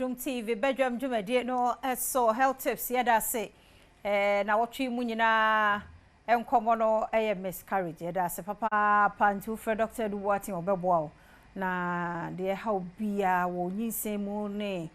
Adom TV Badwam Jumadi no so health tips yeda say na wotwe mu nyina enkomo no miscarriage yeda say papa pantu for doctor do what in obeboa na de how bia wo nyinsen mu ne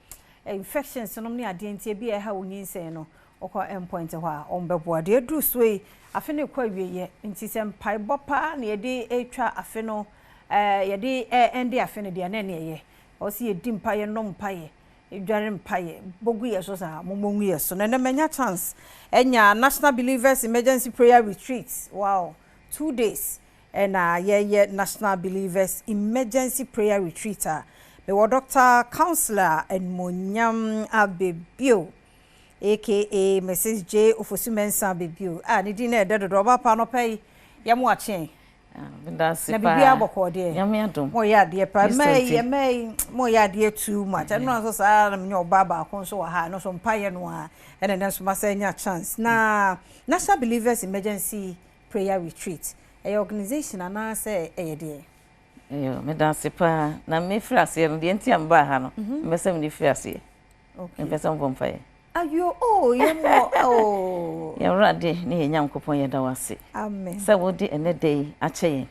infections no ne ade ntie bia ha wo nyinsen no okọ endpoint ho a ombeboa de du so yi afi ne kwa wieye nti se mpai bopa na yede etwa afi no yede ende afi ne de na ne ye osi edi mpaye no mpaye edware mpaye bogu ye so sa momongu ye so na menya chance enya National Belivers Emergency Prayer Retreat. Wow, 2 days and ye National Belivers Emergency Prayer Retreat. Me wo Dr. Counselor and Monyam Abebio aka Mrs. J Ofosumensa Abebio ni di na edo do ba pa no pay yamo achen na bibia boko de yame adom mo ya de pa may mo ya de too much no so sa na menyo baba kon so ha no so mpaye no a ene den so masanya chance na National Belivers Emergency Prayer Retreat a organization ana say de me da sepa na me frase no de ntiam ba ha no me sem ni frase okay me sem vom faye ayo yemo rade ne nyankopon ye da wase amen se wodi ene day ache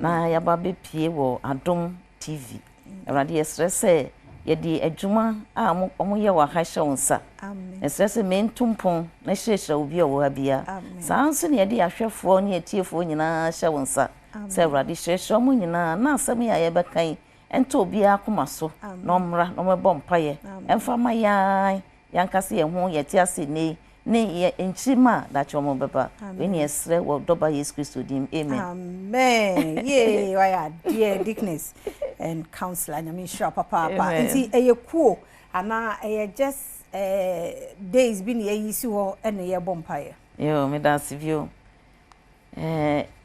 na ya ba be pie wo Adom TV rade ye stress ye di adwuma a mo ye wa ha hye wonsa amen stress me ntumpon na hyehye obi o wa bia sanso ne ye di ahwefo ne etiefo nyina hye wonsa se rade hyehye mo nyina na asem ya ye bekan ento obi akoma so no mra no mebom paye emfa mayan yankase ye ho ye ti ase ne ye enchima da chomo beba we ne esre wo doba Yesu Kristo dim amen amen ye why dear dickness and counselor nyame sure papa nti eye kuo ana eye just days bi ne yisi ho ene ye bompaye yo me da civil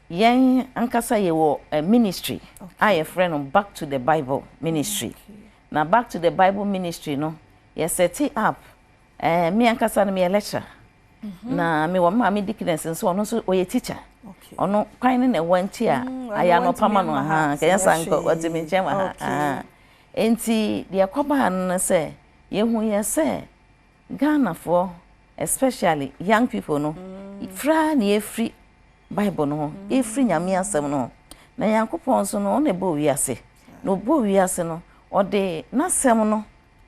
yen ankasa ye wo ministry I friend on Back to the Bible ministry na Back to the Bible ministry no ye set it up me ankasa na me lecture na me wo ma me dickness nso ono so oye teacher ono kwan na wanti a aya no pama no ha kanya sanko wati me chema ha enti de akoba no se ye hu ye se Ghana for especially young people no fra na ye free Bible no e free nyame asem no na yankopon so no na bo wiase no bo wiase no ode na sem no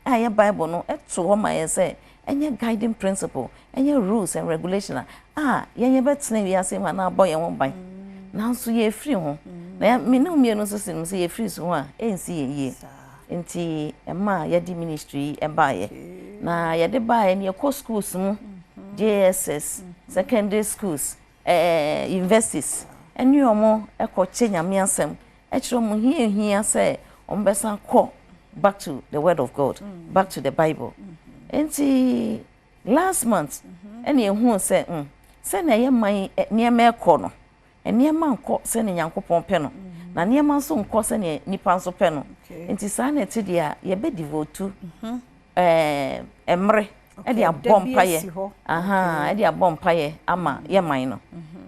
aye Bible no eto ho ma ye se enye guiding principle enye rules and regulation yenye betene wi ase ma na aboye won ban na so ye free ho na me no mienu so sim se ye free so ho a ensi ye enti ema ye di ministry e baaye na ye de baaye ne ko schools mu JSS secondary schools universities eni omo e ko chenyame asem e kiro mu hia se ombesa ko back to the word of God back to the Bible. Enti last month ene ehu se se na ye man niema ekọ no niema nkọ se ne Nyankopon pe no na niema nso nkọ se ne nipa nso pe no enti sa na ti dia ye be devote emre e dia bompaye e dia bompaye ama ye man no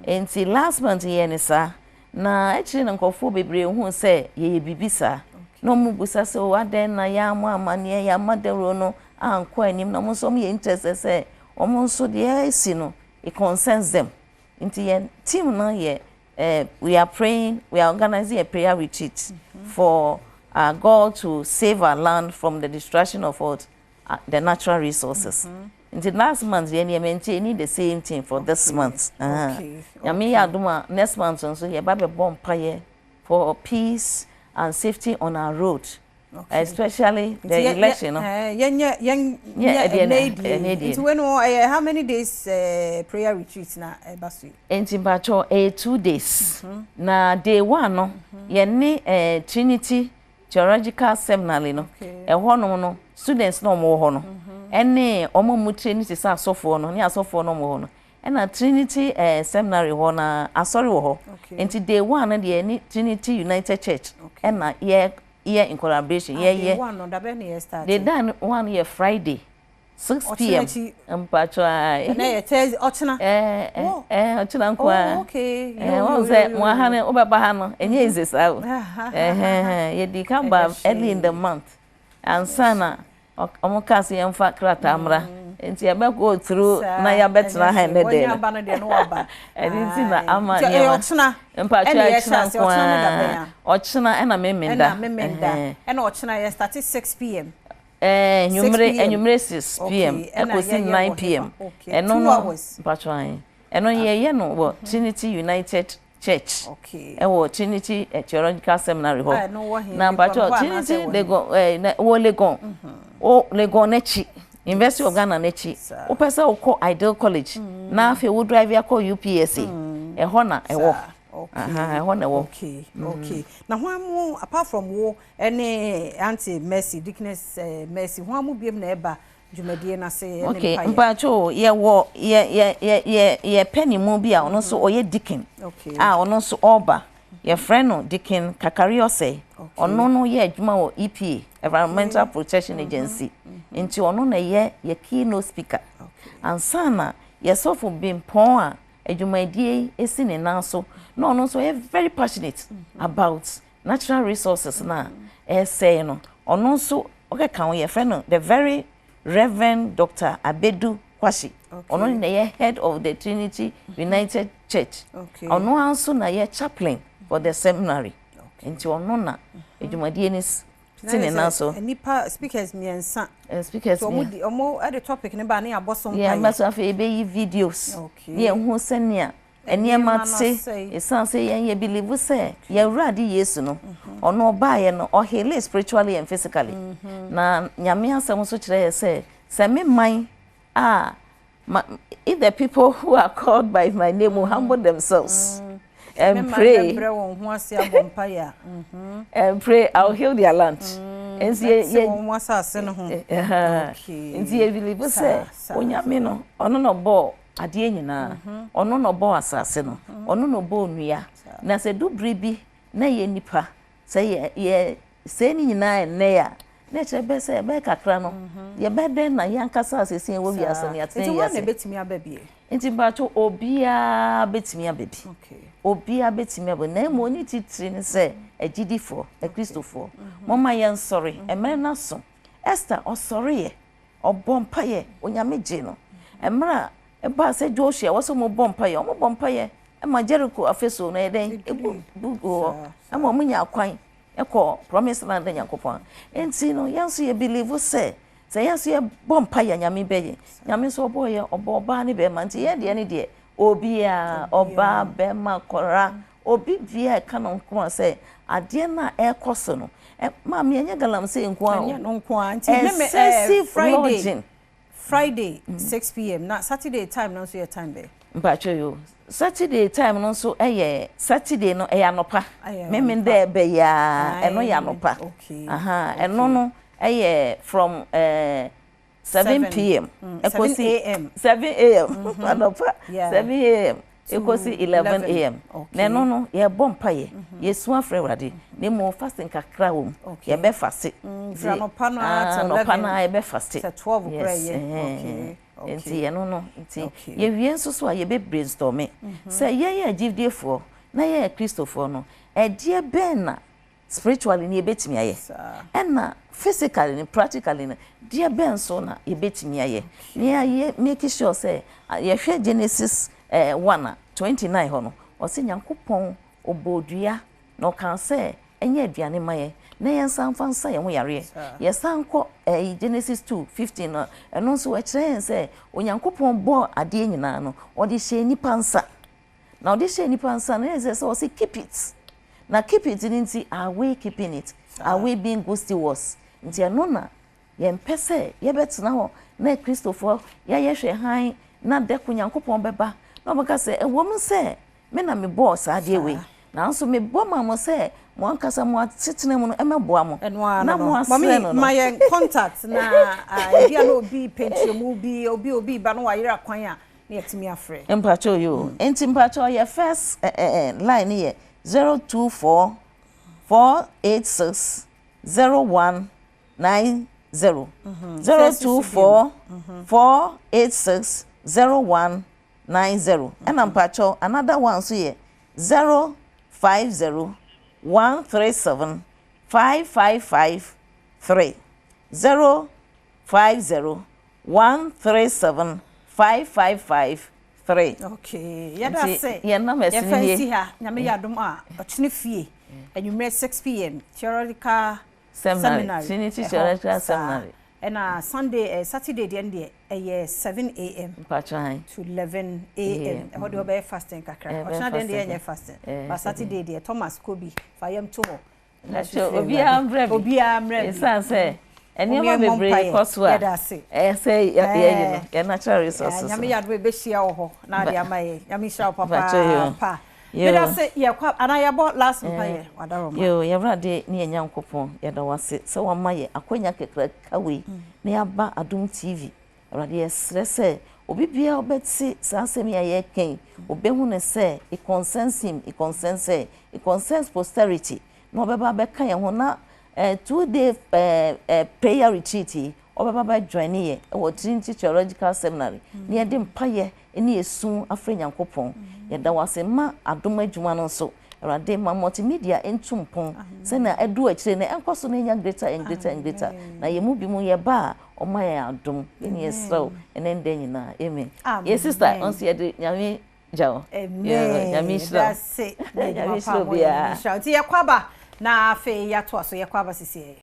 enti last month ye ne sa na e kire nkofo bebre ehu se ye bibisa no mu busa se o aden na ya amane ya madero no anko anim na mo so me interest say omo so de esi no it concerns them into your team now here we are praying, we are organizing a prayer retreat for God to save our land from the destruction of what the natural resources. In the last month we maintain the same thing for this month Adoma next month so here babe bomb prayer for peace and safety on our road. Especially the election. How many days prayer retreats na basu? Entimpacho 2 days. Na day 1 no ye Trinity Theological Seminary no. Ho no students no mo ho no. Ene omo mu Trinity sa asofo no, ne asofo no mo ho no. Na Trinity Seminary ho na asori wo ho. Enti day 1 na de Trinity United Church. Na ye in collaboration one on the start. They done one year Friday 6 p.m. Mpacho na Thursday ochina ochina kwa okay won say mo ha ne obeba ha no enye izesa ye di come back early in the month and sana omo kasi yemfa krata amra enti ya be go through na ya betra ha ne de aba no de no aba enti na ama ne ne ochina mpa twa ochina kwa ochina na memenda na ochina ya start 6 pm enyumre 6 pm ekosi 9 pm eno no mpa twa eno ye no wo Trinity United Church. Okay. Ewo Trinity Theological Seminary ho. Na mpacho Trinity wo Legon. O Legon nechi. University of Ghana nechi. O pesa uko Ideal College. Na afi wo drive ya ko UPSC. Eho na ewo. Okay. Eho na ewo. Okay. Okay. Na ho amu apart from wo any Auntie Mercy, Dickness Mercy, ho amu biem na eba Jumedie na se okay mpacho ye penny mu bia ono so oye Deacon okay ono so oba ye friend no Deacon Kakariose ono no ye adwuma wo EPA Environmental Protection Agency nti ono na ye keynote speaker ansana ye sofo bimpon a adwumadie esi ne nanso no ono so ye very passionate about natural resources na say no ono so okay kan ye friend no the very Reverend Dr. Abedu Kwashi. Ono na ye head of the Trinity United Church. Ono also na ye chaplain for the seminary. Enti ono na edwumadie ni tine na so. Nipa speakers miensa. Speakers so omo at the topic ne ba na abosom pa. Yeah, maso afa ebe yi videos. Ye hu senia eniema tse esan se ye believe say ye wrade Yesu no ono oba ye no o heal spiritually and physically na nyame asem so kire say me man if the people who are called by my name will humble themselves and pray and pray I'll heal their land and see ye believe say onyame no ono no bo ade nyina ono no bo asase no ono no bo nua na se du bribi na ye nipa se ye se ni nyina ne ya na chebe se be kakra no ye be den na yankasa asese wo bi asane atene ya se betimi ababie enti bacho obia betimi ababi obia betimi abo na mo ni titiri ne se agidifo Kristofo mama ye nsori emre na so Esther osori ye obompa ye onyame je no emra eba se Joshua waso mo bompa ye ma Jericho afeso na eden bugo ama munya akwan eko promise land Yakopon enti no yanso ye believe say yanso ye bompa ye nyame beye nyame so boye oba ne be ma nti ye de ne de obi a oba be ma kora obi via kanon kuma say ade na ekoso no ma me anya galam say nko anti Friday 6 p.m. na Saturday time no so your time be mpacho yo Saturday time no so Saturday no anopa me de be ya eno ya anopa eno no from 7 p.m. 7 a.m. anopa 7 a.m. ekosi 11 a.m. na eno no ye bompa ye suwa frewade ne mo fasting kakra wo ye be fast anopa no at 11 ye be fast 12 okay enti eno no enti ye wie nso so ye be brainstorm say ye agivdefo na ye Kristofo no edie ben na spiritually ni ebetimi aye na physically ni practically na die ben so na ebetimi aye ni aye make sure say ye hwe Genesis 1:29 ho no o se Nyankopon obodua no kan say enye aduane maye na ye san fansa ye ho yare ye san ko Genesis 2:15 no eno so we kire say Onyankopon bo ade nyina no o de hye nipa nsa na o de hye nipa nsa na ye say o se keep it na keep it nti are we keeping it are we being good stewards nti eno na ye mpese ye betena ho na Kristofo ya ye hwe han na de ko Nyankopon beba na maka say ewom say me na me boss ade we na nso me bo ma mo say mo ankasa mo atetena mu no emeboa mo na mo asre no my contact na bia no obi penche mu bi obi ba no wayira kwan a na yetimi afre empacho yo enti mpacho ye first line ye 024 486 0190 024 486 0190 and mpacho another one so ye 050 137 5553 050 5013755553. Okay. Yada say. Ye na mesi ni. Ye fancy ha. Nyame yadom a ochine fie. Enwumre 6 p.m. theoretical seminary. Trinity theoretical seminary. And Sunday, Saturday, the end day, 7 a.m. to 11 a.m. How do you be fasting? Kakra. Or not the end fasting. But Saturday, the Thomas Kobe, 5 a.m. to. Obi am ready. It's say. And you will be cost what? Say, your natural resources. Yami yadwe be share ho. Na dia mai. Yami share papa. But say ya kwa and I bought last mpaye wadaro. Yo, ya brade ni enyankopon ya da wase. So wa maye akwanya kekra kawe. Na ya ba Adom TV. Brade yesre se obi bia obeti sansem ya ye ken. Obehu ne se e consensus him, e consensus posterity. No beba be kan ye ho na 2-day prayer retreat. Obaba join ye e Trinity Theological Seminary. Ni e de mpaye eni esun afre nyankopon. Yeda wase ma Adom adwuma no so Awurade ma multimedia entumpon se na edu akire na enkoso na nya greater and greater na ye mu bi mu ye ba o ma ye Adom eni esro enende nyina amen. Ye sister on se ye nyame jawo nyame shro that's it nyame shro bia shro ti ye kwaba na afi ya to so ye kwaba sisi